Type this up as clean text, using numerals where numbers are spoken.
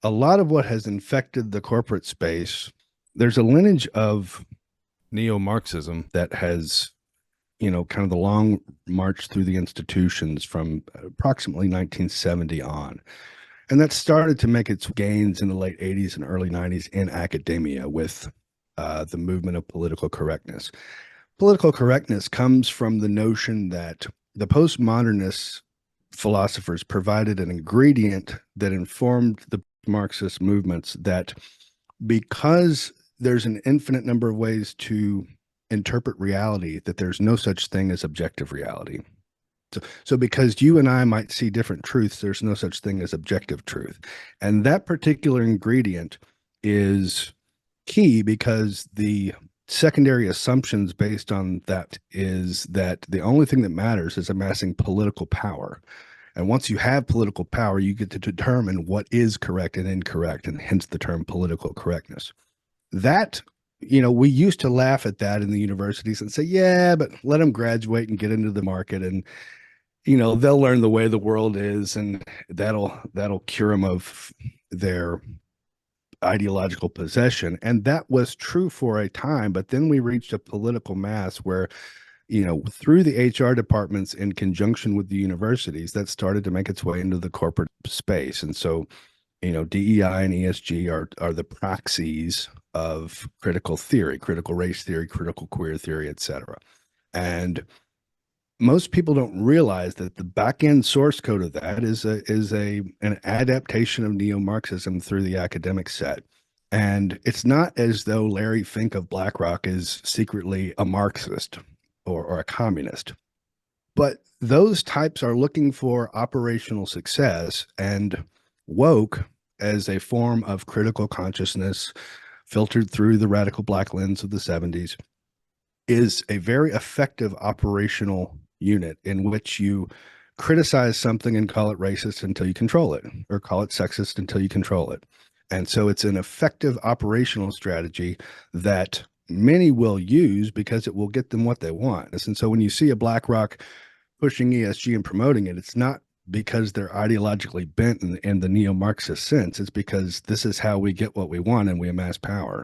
a lot of what has infected the corporate space, there's a lineage of Neomarxism that has, kind of the long march through the institutions from approximately 1970 on. And that started to make its gains in the late 80s and early 90s in academia with the movement of political correctness. Political correctness comes from the notion that the postmodernists philosophers provided an ingredient that informed the Marxist movements, that because there's an infinite number of ways to interpret reality, that there's no such thing as objective reality. So because you and I might see different truths, there's no such thing as objective truth. And that particular ingredient is key because the secondary assumptions based on that is that the only thing that matters is amassing political power. And once you have political power, you get to determine what is correct and incorrect, and hence the term political correctness. That, we used to laugh at that in the universities and say, yeah, but let them graduate and get into the market, and they'll learn the way the world is, and that'll cure them of their ideological possession. And that was true for a time, but then we reached a political mass where, through the HR departments in conjunction with the universities, that started to make its way into the corporate space. And so, DEI and ESG are the praxis of critical theory, critical race theory, critical queer theory, etc. And most people don't realize that the back end source code of that is an adaptation of neo-Marxism through the academic set. And it's not as though Larry Fink of BlackRock is secretly a Marxist or a communist, but those types are looking for operational success, and woke as a form of critical consciousness filtered through the radical black lens of the 70s is a very effective operational unit in which you criticize something and call it racist until you control it, or call it sexist until you control it. And so it's an effective operational strategy that many will use because it will get them what they want. And so when you see a BlackRock pushing ESG and promoting it, it's not because they're ideologically bent in the neo-Marxist sense. It's because this is how we get what we want and we amass power.